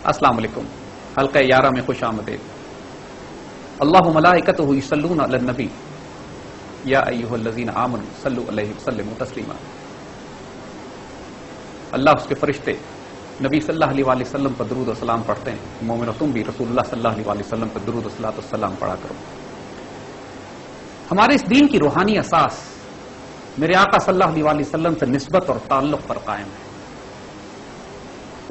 السلام علیکم، حلقہ 11 میں خوش آمدید۔ اللہ ملائکتہ یصلون علی النبی یا ایھا الذین آمنوا صلوا علیہ وسلموا تسلیما۔ اللہ اس کے فرشتے نبی صلی اللہ علیہ وآلہ وسلم پر درود و سلام پڑھتے ہیں۔ مومنو تم بھی رسول اللہ صلی اللہ علیہ وآلہ وسلم پر درود و صلاۃ والسلام پڑھا کرو۔ ہمارے اس دین کی روحانی اساس میرے آقا صلی اللہ علیہ وآلہ وسلم سے نسبت اور تعلق پر قائم ہے۔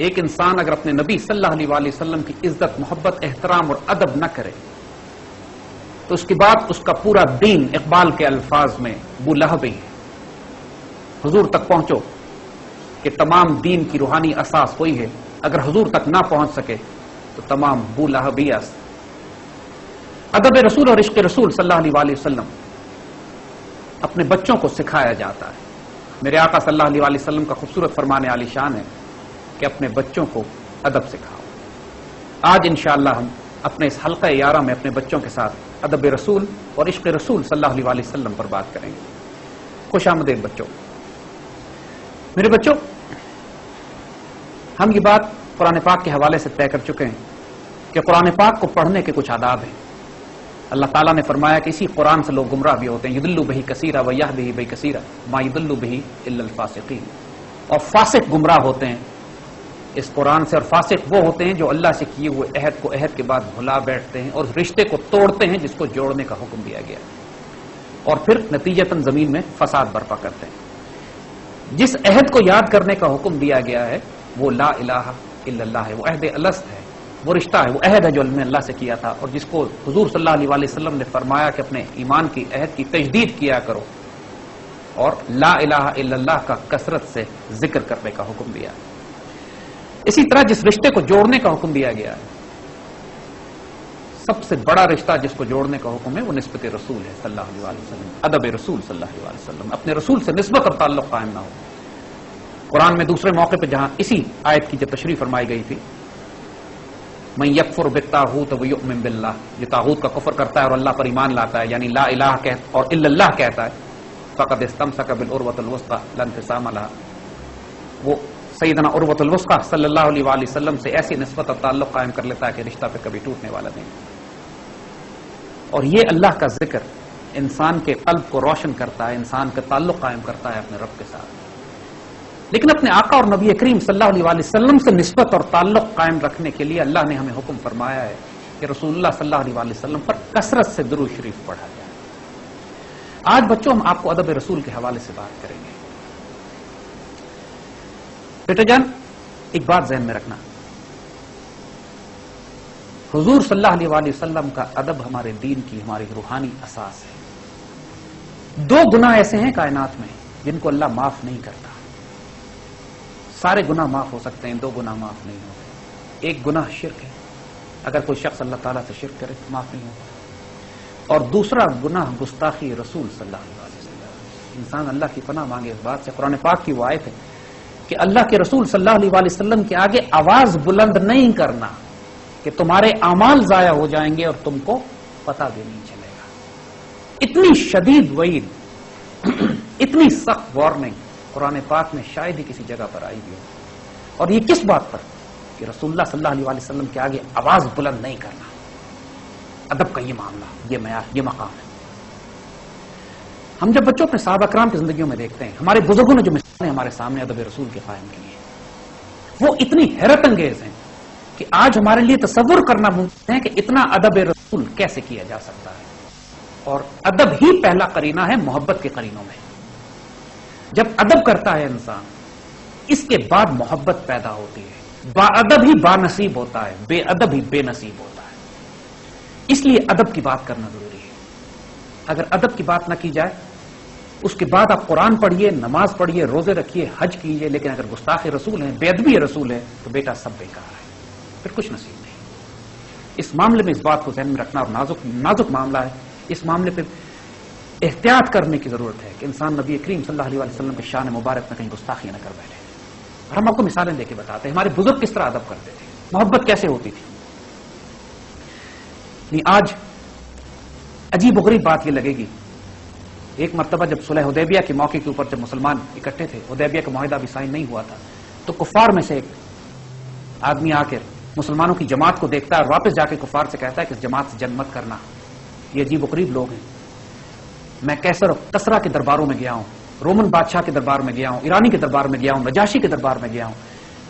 ایک انسان اگر اپنے نبی صلی اللہ علیہ وآلہ وسلم کی عزت، محبت، احترام اور ادب نہ کرے تو اس کے بعد اس کا پورا دین اقبال کے الفاظ میں بولہبی ہے۔ حضور تک پہنچو کہ تمام دین کی روحانی اساس وہی ہے، اگر حضور تک نہ پہنچ سکے تو تمام بولہبی است۔ ادب رسول اور عشق رسول صلی اللہ علیہ وآلہ وسلم اپنے بچوں کو سکھایا جاتا ہے۔ میرے آقا صلی اللہ علیہ وآلہ وسلم کا خوبصورت فرمان عالی شان ہے کہ اپنے بچوں کو ادب سکھاؤ۔ آج انشاءاللہ ہم اپنے اس حلقہ 11 میں اپنے بچوں کے ساتھ ادب رسول اور عشق رسول صلی اللہ علیہ وآلہ وسلم پر بات کریں گے۔ خوش آمدید بچوں۔ میرے بچوں، ہم یہ بات قرآن پاک کے حوالے سے طے کر چکے ہیں کہ قرآن پاک کو پڑھنے کے کچھ آداب ہیں۔ اللہ تعالیٰ نے فرمایا کہ اسی قرآن سے لوگ گمراہ بھی ہوتے ہیں۔ یضل بہ کثیرا ویہدی بہ کثیرا ما یضل بہ الا الفاسقین۔ اور فاسق گمراہ ہوتے ہیں اس قرآن سے، اور فاسق وہ ہوتے ہیں جو اللہ سے کیے ہوئے عہد کو عہد کے بعد بھلا بیٹھتے ہیں اور اس رشتے کو توڑتے ہیں جس کو جوڑنے کا حکم دیا گیا ہے، اور پھر نتیجتاً زمین میں فساد برپا کرتے ہیں۔ جس عہد کو یاد کرنے کا حکم دیا گیا ہے وہ لا الہ الا اللہ ہے، وہ عہد الست ہے، وہ رشتہ ہے، وہ عہد ہے جو اللہ سے کیا تھا، اور جس کو حضور صلی اللہ علیہ وآلہ وسلم نے فرمایا کہ اپنے ایمان کی عہد کی تجدید کیا کرو، اور لا الہ الا اللہ کا کثرت سے ذکر کرنے کا حکم دیا ہے۔ اسی طرح جس رشتے کو جوڑنے کا حکم دیا گیا ہے، سب سے بڑا رشتہ جس کو جوڑنے کا حکم ہے وہ نسبت رسول ہے صلی اللہ علیہ وآلہ وسلم، ادب رسول صلی اللہ علیہ وآلہ وسلم۔ اپنے رسول سے نسبت اور تعلق قائم نہ ہو۔ قرآن میں دوسرے موقع پہ جہاں اسی آیت کی جو تشریح فرمائی گئی تھی، من یکفر بالطاغوت ویؤمن باللہ، جو طاغوت کا کفر کرتا ہے اور اللہ پر ایمان لاتا ہے، یعنی لا الہ اور الا اللہ کہتا ہے، فقد استمسک بالعروۃ الوثقی لا انفصام لها، وہ سیدنا عروۃ الوثقی صلی اللہ علیہ وآلہ وسلم سے ایسی نسبت اور تعلق قائم کر لیتا ہے کہ رشتہ پہ کبھی ٹوٹنے والا نہیں۔ اور یہ اللہ کا ذکر انسان کے قلب کو روشن کرتا ہے، انسان کا تعلق قائم کرتا ہے اپنے رب کے ساتھ۔ لیکن اپنے آقا اور نبی کریم صلی اللہ علیہ وآلہ وسلم سے نسبت اور تعلق قائم رکھنے کے لیے اللہ نے ہمیں حکم فرمایا ہے کہ رسول اللہ صلی اللہ علیہ وآلہ وسلم پر کثرت سے درود شریف پڑھا جائے۔ آج بچوں ہم آپ کو ادب رسول کے حوالے سے بات کریں گے۔ بیٹا جان، ایک بات ذہن میں رکھنا، حضور صلی اللہ علیہ وآلہ وسلم کا ادب ہمارے دین کی، ہماری روحانی اساس ہے۔ دو گناہ ایسے ہیں کائنات میں جن کو اللہ معاف نہیں کرتا۔ سارے گناہ معاف ہو سکتے ہیں، دو گناہ معاف نہیں ہوتے۔ ایک گناہ شرک ہے، اگر کوئی شخص اللہ تعالیٰ سے شرک کرے تو معاف نہیں ہوتا، اور دوسرا گناہ گستاخی رسول صلی اللہ علیہ وسلم۔ انسان اللہ کی پناہ مانگے اس بات سے۔ قرآن پاک کی وہ آیت ہے کہ اللہ کے رسول صلی اللہ علیہ وآلہ وسلم کے آگے آواز بلند نہیں کرنا کہ تمہارے اعمال ضائع ہو جائیں گے اور تم کو پتہ بھی نہیں چلے گا۔ اتنی شدید وعید، اتنی سخت وارننگ قرآن پاک میں شاید ہی کسی جگہ پر آئی بھی ہو، اور یہ کس بات پر؟ کہ رسول اللہ صلی اللہ علیہ وآلہ وسلم کے آگے آواز بلند نہیں کرنا۔ ادب کا یہ معاملہ، یہ معیار، یہ مقام ہے۔ ہم جب بچوں اپنے صحابہ کرام کی زندگیوں میں دیکھتے ہیں، ہمارے بزرگوں نے جو مثالیں ہمارے سامنے ادب رسول کے قائم کی ہیں، وہ اتنی حیرت انگیز ہیں کہ آج ہمارے لیے تصور کرنا ممکن ہے کہ اتنا ادب رسول کیسے کیا جا سکتا ہے۔ اور ادب ہی پہلا قرینہ ہے محبت کے قرینوں میں۔ جب ادب کرتا ہے انسان، اس کے بعد محبت پیدا ہوتی ہے۔ با ادب ہی با نصیب ہوتا ہے، بے ادب ہی بے نصیب ہوتا ہے۔ اس لیے ادب کی بات کرنا ضروری ہے۔ اگر ادب کی بات نہ کی جائے، اس کے بعد آپ قرآن پڑھیے، نماز پڑھیے، روزے رکھیے، حج کیجیے، لیکن اگر گستاخ رسول ہیں، بے ادبی رسول ہے، تو بیٹا سب بیکار ہے، پھر کچھ نصیب نہیں۔ اس معاملے میں اس بات کو ذہن میں رکھنا، اور نازک معاملہ ہے، اس معاملے پہ احتیاط کرنے کی ضرورت ہے کہ انسان نبی کریم صلی اللہ علیہ وسلم کے شان مبارک میں کہیں گستاخی نہ کر بیٹھے۔ اور ہم آپ کو مثالیں دے کے بتاتے ہیں ہمارے بزرگ کس طرح ادب کرتے تھے، محبت کیسے ہوتی تھی۔ نہیں، آج عجیب و غریب بات یہ لگے گی ایک مرتبہ جب صلح حدیبیہ کے موقع کے اوپر جب مسلمان اکٹھے تھے، حدیبیہ کا معاہدہ بھی سائن نہیں ہوا تھا، تو کفار میں سے ایک آدمی آ کر مسلمانوں کی جماعت کو دیکھتا ہے اور واپس جا کے کفار سے کہتا ہے کہ اس جماعت سے جنگ مت کرنا، یہ عجیب و غریب لوگ ہیں. میں کیسر اور کسرا کے درباروں میں گیا ہوں، رومن بادشاہ کے دربار میں گیا ہوں، ایرانی کے دربار میں گیا ہوں، نجاشی کے دربار میں گیا ہوں.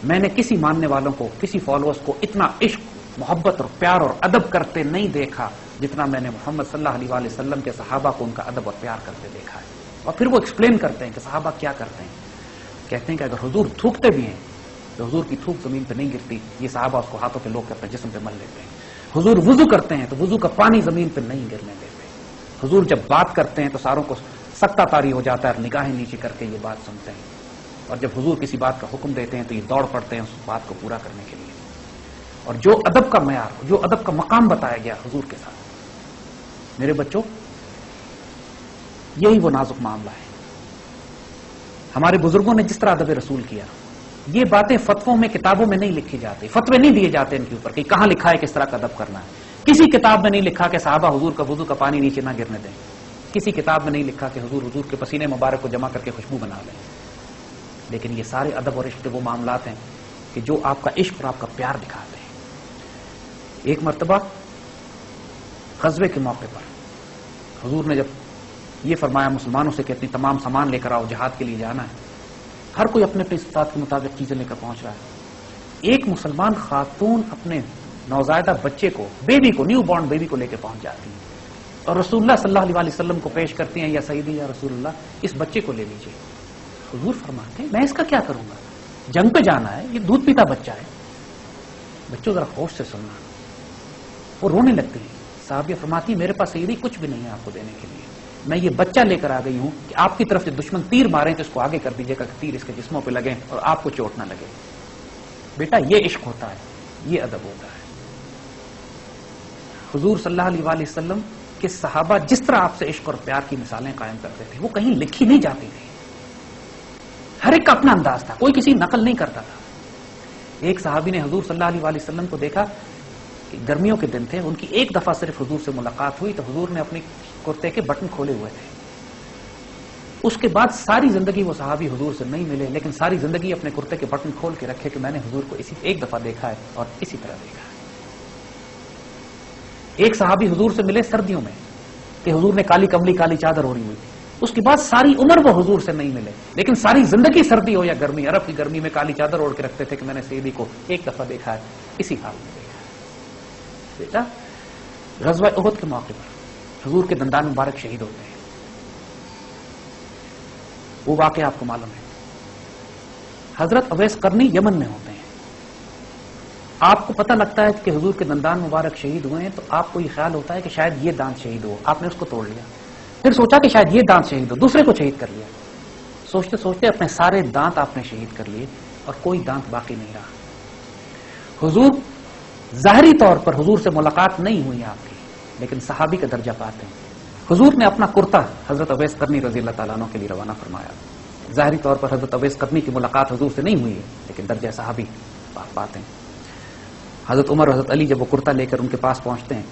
میں نے کسی ماننے والوں کو، کسی فالوورز کو اتنا عشق، محبت اور پیار اور ادب کرتے نہیں دیکھا جتنا میں نے محمد صلی اللہ علیہ وآلہ وسلم کے صحابہ کو ان کا ادب اور پیار کرتے دیکھا ہے. اور پھر وہ ایکسپلین کرتے ہیں کہ صحابہ کیا کرتے ہیں. کہتے ہیں کہ اگر حضور تھوکتے بھی ہیں تو حضور کی تھوک زمین پہ نہیں گرتی، یہ صحابہ اس کو ہاتھوں پہ لوگ کے اپنے جسم پہ مل لیتے ہیں. حضور وضو کرتے ہیں تو وضو کا پانی زمین پہ نہیں گرنے دیتے. حضور جب بات کرتے ہیں تو ساروں کو سکتہ طاری ہو جاتا ہے اور نگاہیں نیچے کر کے یہ بات سنتے ہیں. اور جب حضور کسی بات کا حکم دیتے ہیں تو یہ دوڑ پڑتے ہیں اس بات کو پورا کرنے کے لیے. اور جو ادب کا معیار، جو ادب کا مقام بتایا گیا حضور کے ساتھ، میرے بچوں، یہی وہ نازک معاملہ ہے. ہمارے بزرگوں نے جس طرح ادب رسول کیا، یہ باتیں فتووں میں، کتابوں میں نہیں لکھی جاتی، فتوے نہیں دیے جاتے ان کے اوپر کہ کہاں لکھا ہے کس طرح کا ادب کرنا ہے. کسی کتاب میں نہیں لکھا کہ صحابہ حضور کا وضو کا پانی نیچے نہ گرنے دیں. کسی کتاب میں نہیں لکھا کہ حضور کے پسینے مبارک کو جمع کر کے خوشبو بنا لیں. لیکن یہ سارے ادب اور عشق کے وہ معاملات ہیں کہ جو آپ کا عشق اور آپ کا پیار دکھاتے ہیں. ایک مرتبہ غزوے کے موقع پر حضور نے جب یہ فرمایا مسلمانوں سے کہ اپنی تمام سامان لے کر آؤ، جہاد کے لیے جانا ہے، ہر کوئی اپنے اپنی استطاعت کے مطابق چیزیں لے کر پہنچ رہا ہے. ایک مسلمان خاتون اپنے نوزائیدہ بچے کو، بیبی کو، نیو بورن بیبی کو لے کے پہنچ جاتی ہیں اور رسول اللہ صلی اللہ علیہ وسلم کو پیش کرتی ہیں، یا سیدی یا رسول اللہ، اس بچے کو لے لیجیے. حضور فرماتے ہیں میں اس کا کیا کروں گا، جنگ پہ جانا ہے، یہ دودھ پیتا بچہ ہے. بچوں ذرا ہوش سے سننا. وہ رونے لگتی ہیں. صحابیہ فرماتی ہیں میرے پاس سیدی کچھ بھی نہیں ہے آپ کو دینے کے لیے، میں یہ بچہ لے کر آ گئی ہوں کہ آپ کی طرف سے دشمن تیر ماریں تو اس کو آگے کر دیجیے گا کہ تیر اس کے جسموں پہ لگیں اور آپ کو چوٹ نہ لگے. بیٹا یہ عشق ہوتا ہے، یہ ادب ہوتا ہے. حضور صلی اللہ علیہ وآلہ وسلم کے صحابہ جس طرح آپ سے عشق اور پیار کی مثالیں قائم کرتے تھے وہ کہیں لکھی نہیں جاتی تھی. ہر ایک کا اپنا انداز تھا، کوئی کسی نقل نہیں کرتا تھا. ایک صحابی نے حضور صلی اللہ علیہ وآلہ وسلم کو دیکھا کہ گرمیوں کے دن تھے، ان کی ایک دفعہ صرف حضور سے ملاقات ہوئی تو حضور نے اپنی کرتے کے بٹن کھولے ہوئے تھے. اس کے بعد ساری زندگی وہ صحابی حضور سے نہیں ملے، لیکن ساری زندگی اپنے کرتے کے بٹن کھول کے رکھے کہ میں نے حضور کو اسی ایک دفعہ دیکھا ہے اور اسی طرح دیکھا ہے. ایک صحابی حضور سے ملے سردیوں میں کہ حضور نے کالی کملی کالی چادر اوڑھی ہوئی تھی. اس کے بعد ساری عمر وہ حضور سے نہیں ملے، لیکن ساری زندگی سردی ہو یا گرمی، عرب کی گرمی میں کالی چادر اوڑھ کے رکھتے تھے کہ میں نے سیدی کو ایک دفعہ دیکھا ہے، اسی حال میں دیکھا ہے. بیٹا غزوہ احد کے موقع پر حضور کے دندان مبارک شہید ہوتے ہیں. وہ واقعہ آپ کو معلوم ہے. حضرت اویس قرنی یمن میں ہوتے ہیں. آپ کو پتہ لگتا ہے کہ حضور کے دندان مبارک شہید ہوئے ہیں تو آپ کو یہ خیال ہوتا ہے کہ شاید یہ دانت شہید ہو. آپ نے اس کو توڑ لیا، پھر سوچا کہ شاید یہ دانت شہید ہو، دوسرے کو شہید کر لیا. سوچتے سوچتے اپنے سارے دانت آپ نے شہید کر لیے اور کوئی دانت باقی نہیں رہا. حضور ظاہری طور پر حضور سے ملاقات نہیں ہوئی آپ کی، لیکن صحابی کا درجہ پاتے ہیں. حضور نے اپنا کرتا حضرت اویس قرنی رضی اللہ تعالیٰ عنہ کے لیے روانہ فرمایا. ظاہری طور پر حضرت اویس قرنی کی ملاقات حضور سے نہیں ہوئی ہے، لیکن درجہ صحابی پاتے ہیں. حضرت عمر، حضرت علی جب وہ کرتا لے کر ان کے پاس پہنچتے ہیں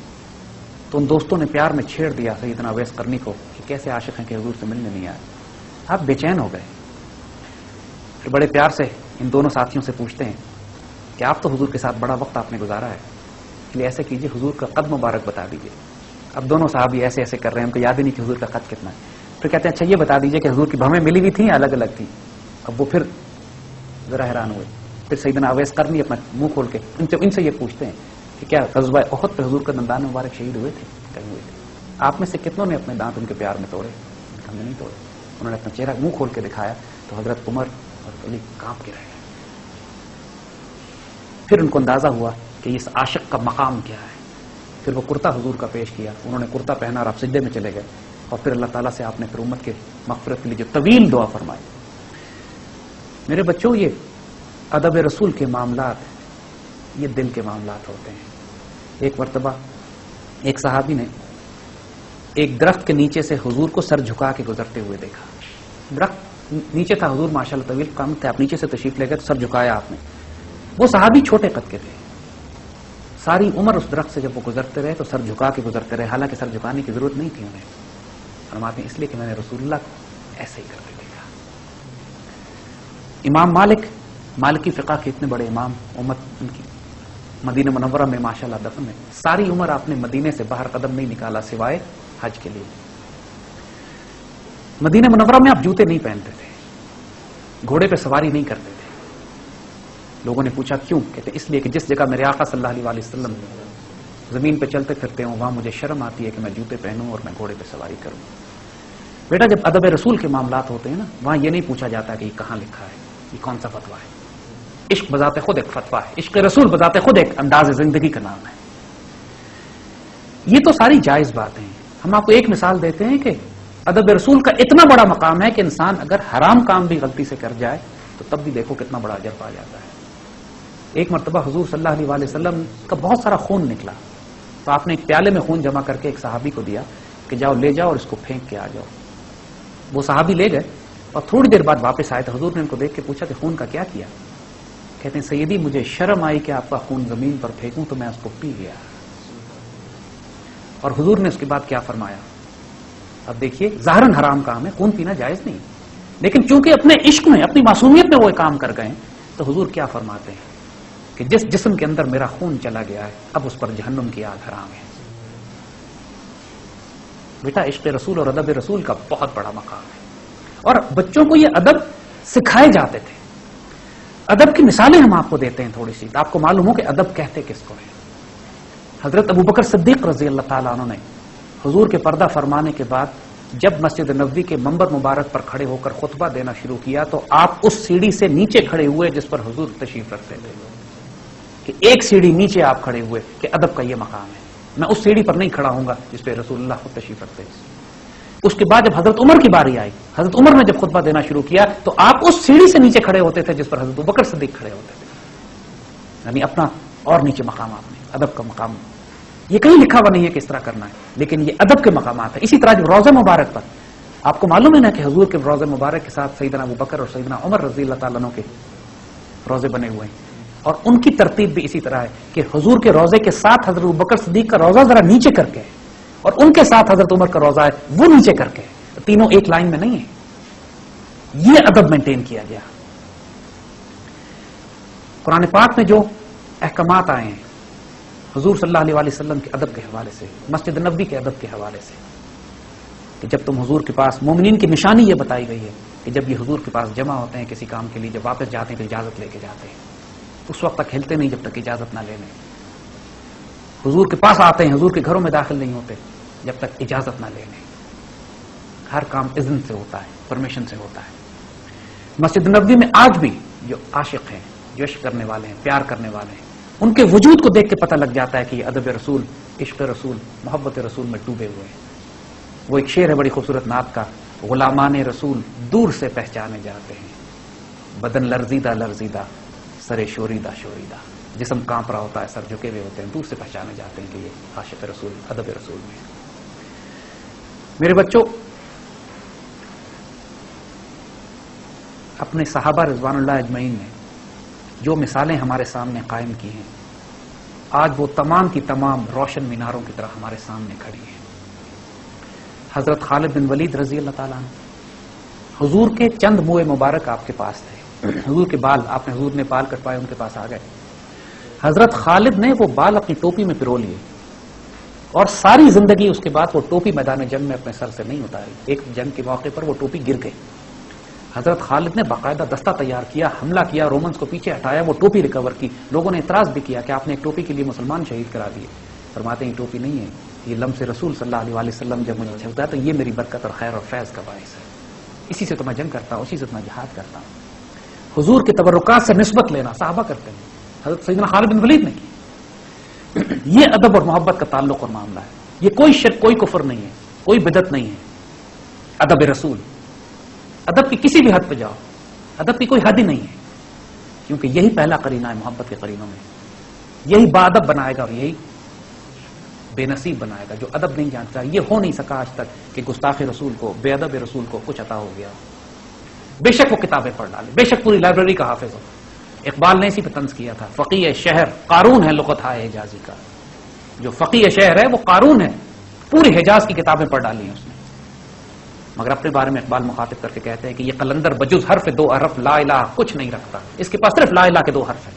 تو ان دوستوں نے پیار میں چھیڑ دیا سیدنا اویس قرنی کو کہ کیسے عاشق ہیں کہ حضور سے ملنے نہیں آئے. آپ بے چین ہو گئے. پھر بڑے پیار سے ان دونوں ساتھیوں سے پوچھتے ہیں کہ آپ تو حضور کے ساتھ بڑا وقت آپ نے گزارا ہے، اس لیے ایسے کیجیے حضور کا قد مبارک بتا دیجیے. اب دونوں صحابی ایسے ایسے کر رہے ہیں، ان کو یاد ہی نہیں کہ حضور کا قد کتنا ہے. پھر کہتے ہیں اچھا یہ بتا دیجیے کہ حضور کی بھویں ملی ہوئی تھیں یا الگ الگ تھیں. اب وہ پھر ذرا حیران ہوئے. پھر سیدنا اویس قرنی اپنا منہ کھول کے ان سے یہ پوچھتے ہیں کہ کیا غزوہ احد پہ حضور کا دندان مبارک شہید ہوئے تھے؟ کہیں ہوئے تھے. آپ میں سے کتنوں نے اپنے دانت ان کے پیار میں توڑے؟ ہم نے نہیں توڑے. انہوں نے اپنا چہرہ منہ کھول کے دکھایا تو حضرت عمر اور علی کانپ کے رہ گئے. پھر ان کو اندازہ ہوا کہ اس عاشق کا مقام کیا ہے. پھر وہ کرتا حضور کا پیش کیا، انہوں نے کرتا پہنا اور آپ سجدے میں چلے گئے. اور پھر اللہ تعالیٰ سے آپ نے پھر امت کے مغفرت کے لیے جو طویل دعا فرمائی. میرے بچوں، یہ ادب رسول کے معاملات یہ دل کے معاملات ہوتے ہیں. ایک مرتبہ ایک صحابی نے ایک درخت کے نیچے سے حضور کو سر جھکا کے گزرتے ہوئے دیکھا. درخت نیچے تھا، حضور ماشاءاللہ طویل قامت تھے، آپ نیچے سے تشریف لے گئے تو سر جھکایا آپ نے. وہ صحابی چھوٹے قد کے تھے. ساری عمر اس درخت سے جب وہ گزرتے رہے تو سر جھکا کے گزرتے رہے، حالانکہ سر جھکانے کی ضرورت نہیں تھی انہیں. فرماتے ہیں اس لیے کہ میں نے رسول اللہ کو ایسے ہی کرتے دیکھا. امام مالکی فقہ کے اتنے بڑے امام، امت ان کی مدینہ منورہ میں ماشاءاللہ دفن ہے. ساری عمر آپ نے مدینے سے باہر قدم نہیں نکالا سوائے حج کے لیے. مدینہ منورہ میں آپ جوتے نہیں پہنتے تھے، گھوڑے پہ سواری نہیں کرتے تھے. لوگوں نے پوچھا کیوں؟ کہتے اس لیے کہ جس جگہ میرے آقا صلی اللہ علیہ وسلم زمین پہ چلتے پھرتے ہوں وہاں مجھے شرم آتی ہے کہ میں جوتے پہنوں اور میں گھوڑے پہ سواری کروں. بیٹا جب ادب رسول کے معاملات ہوتے ہیں نا، وہاں یہ نہیں پوچھا جاتا کہ یہ کہاں لکھا ہے، یہ کون سا فتویٰ ہے. عشق بذات خود ایک فتویٰ ہے، عشق رسول بذات خود ایک انداز زندگی کا نام ہے. یہ تو ساری جائز باتیں ہیں. ہم آپ کو ایک مثال دیتے ہیں کہ ادب رسول کا اتنا بڑا مقام ہے کہ انسان اگر حرام کام بھی غلطی سے کر جائے تو تب بھی دیکھو کتنا بڑا اجر پا جاتا ہے. ایک مرتبہ حضور صلی اللہ علیہ وسلم کا بہت سارا خون نکلا تو آپ نے ایک پیالے میں خون جمع کر کے ایک صحابی کو دیا کہ جاؤ لے جاؤ اور اس کو پھینک کے آ جاؤ. وہ صحابی لے گئے اور تھوڑی دیر بعد واپس آئے تو حضور نے ان کو دیکھ کے پوچھا کہ خون کا کیا کیا؟ کہتے ہیں سیدی مجھے شرم آئی کہ آپ کا خون زمین پر پھینکوں تو میں اس کو پی گیا. اور حضور نے اس کے بعد کیا فرمایا؟ اب دیکھیے ظاہراً حرام کام ہے، خون پینا جائز نہیں، لیکن چونکہ اپنے عشق میں اپنی معصومیت میں وہ کام کر گئے تو حضور کیا فرماتے ہیں کہ جس جسم کے اندر میرا خون چلا گیا ہے اب اس پر جہنم کی آگ حرام ہے. بیٹا عشق رسول اور ادب رسول کا بہت بڑا مقام ہے اور بچوں کو یہ ادب سکھائے جاتے تھے. ادب کی مثالیں ہم آپ کو دیتے ہیں تھوڑی سی، آپ کو معلوم ہو کہ ادب کہتے کس کو ہے. حضرت ابوبکر صدیق رضی اللہ تعالیٰ عنہ نے حضور کے پردہ فرمانے کے بعد جب مسجد نبوی کے منبر مبارک پر کھڑے ہو کر خطبہ دینا شروع کیا تو آپ اس سیڑھی سے نیچے کھڑے ہوئے جس پر حضور تشریف رکھتے تھے، کہ ایک سیڑھی نیچے آپ کھڑے ہوئے کہ ادب کا یہ مقام ہے. میں اس سیڑھی پر نہیں کھڑا ہوں گا جس پہ رسول اللہ خود تشریف رکھتے تھے. اس کے بعد جب حضرت عمر کی باری آئی، حضرت عمر نے جب خطبہ دینا شروع کیا تو آپ اس سیڑھی سے نیچے کھڑے ہوتے تھے جس پر حضرت ابوبکر صدیق کھڑے ہوتے تھے. یعنی اپنا اور نیچے مقام آپ نے ادب کا مقام. یہ کہیں لکھا ہوا نہیں ہے کہ اس طرح کرنا ہے، لیکن یہ ادب کے مقامات ہیں. اسی طرح جو روضہ مبارک پر آپ کو معلوم ہے نا کہ حضور کے روضہ مبارک کے ساتھ سیدنا ابوبکر اور سیدنا عمر رضی اللہ تعالیٰ عنہ کے روضے بنے ہوئے ہیں اور ان کی ترتیب بھی اسی طرح ہے کہ حضور کے روضے کے ساتھ حضرت ابوبکر صدیق کا روضہ ذرا نیچے کر کے اور ان کے ساتھ حضرت عمر کا روضہ ہے وہ نیچے کر کے، تینوں ایک لائن میں نہیں ہے. یہ ادب مینٹین کیا گیا. قرآن پاک میں جو احکامات آئے ہیں حضور صلی اللہ علیہ وسلم کے ادب کے حوالے سے، مسجد نبوی کے ادب کے حوالے سے، کہ جب تم حضور کے پاس، مومنین کی نشانی یہ بتائی گئی ہے کہ جب یہ حضور کے پاس جمع ہوتے ہیں کسی کام کے لیے، جب واپس جاتے ہیں تو اجازت لے کے جاتے ہیں، اس وقت تک ہلتے نہیں جب تک اجازت نہ لے لیں. حضور کے پاس آتے ہیں، حضور کے گھروں میں داخل نہیں ہوتے جب تک اجازت نہ لے لیں. ہر کام اذن سے ہوتا ہے، پرمیشن سے ہوتا ہے. مسجد نبوی میں آج بھی جو عاشق ہیں، جو عشق کرنے والے ہیں، پیار کرنے والے ہیں، ان کے وجود کو دیکھ کے پتہ لگ جاتا ہے کہ یہ ادب رسول، عشق رسول، محبت رسول میں ڈوبے ہوئے ہیں. وہ ایک شعر ہے بڑی خوبصورت نعت کا، غلامان رسول دور سے پہچانے جاتے ہیں، بدن لرزیدہ لرزیدہ، سر شوریدہ شوریدہ، جسم کانپ رہا ہوتا ہے، سر جھکے ہوئے ہوتے ہیں، دور سے پہچانے جاتے ہیں کہ یہ عاشق رسول، ادب رسول میں. میرے بچوں، اپنے صحابہ رضوان اللہ اجمعین نے جو مثالیں ہمارے سامنے قائم کی ہیں، آج وہ تمام کی تمام روشن میناروں کی طرح ہمارے سامنے کھڑی ہیں. حضرت خالد بن ولید رضی اللہ تعالیٰ عنہ، حضور کے چند منہ مبارک آپ کے پاس تھے، حضور کے بال آپ نے، حضور نے بال کٹوائے، ان کے پاس آ گئے. حضرت خالد نے وہ بال اپنی ٹوپی میں پرو لیے اور ساری زندگی اس کے بعد وہ ٹوپی میدان جنگ میں اپنے سر سے نہیں اتاری. ایک جنگ کے موقع پر وہ ٹوپی گر گئی. حضرت خالد نے باقاعدہ دستہ تیار کیا، حملہ کیا، رومنز کو پیچھے ہٹایا، وہ ٹوپی ریکور کی. لوگوں نے اعتراض بھی کیا کہ آپ نے ایک ٹوپی کے لیے مسلمان شہید کرا دیے. فرماتے ہیں یہ ٹوپی نہیں ہے، یہ لمس رسول صلی اللہ علیہ وسلم جب مجھے چھلتا ہے تو یہ میری برکت اور خیر اور فیض کا باعث ہے. اسی سے تو میں جنگ کرتا ہوں، اسی سے تو میں جہاد کرتا ہوں. حضور کے تبرکات سے نسبت لینا صحابہ کرتے ہیں، حضرت سیدنا خالد بن ولید نے کی. یہ ادب اور محبت کا تعلق اور معاملہ ہے. یہ کوئی شرک، کوئی کفر نہیں ہے، کوئی بدعت نہیں ہے. ادب رسول، ادب کی کسی بھی حد پہ جاؤ، ادب کی کوئی حد ہی نہیں ہے، کیونکہ یہی پہلا قرینہ ہے محبت کے قرینوں میں. یہی باادب بنائے گا اور یہی بے نصیب بنائے گا جو ادب نہیں جانتا. یہ ہو نہیں سکا آج تک کہ گستاخ رسول کو، بے ادب رسول کو کچھ عطا ہو گیا. بے شک وہ کتابیں پڑھ ڈالے، بے شک پوری لائبریری کا حافظ ہو. اقبال نے اسی پہ طنز کیا تھا، فقیہ شہر قارون ہے لغت ہائے حجازی کا. جو فقیہ شہر ہے وہ قارون ہے، پوری حجاز کی کتابیں پڑھ ڈالی ہیں اس نے. مگر اپنے بارے میں اقبال مخاطب کر کے کہتے ہیں کہ یہ قلندر بجز حرف 2 حرف لا الہ کچھ نہیں رکھتا، اس کے پاس صرف لا الہ کے 2 حرف ہیں۔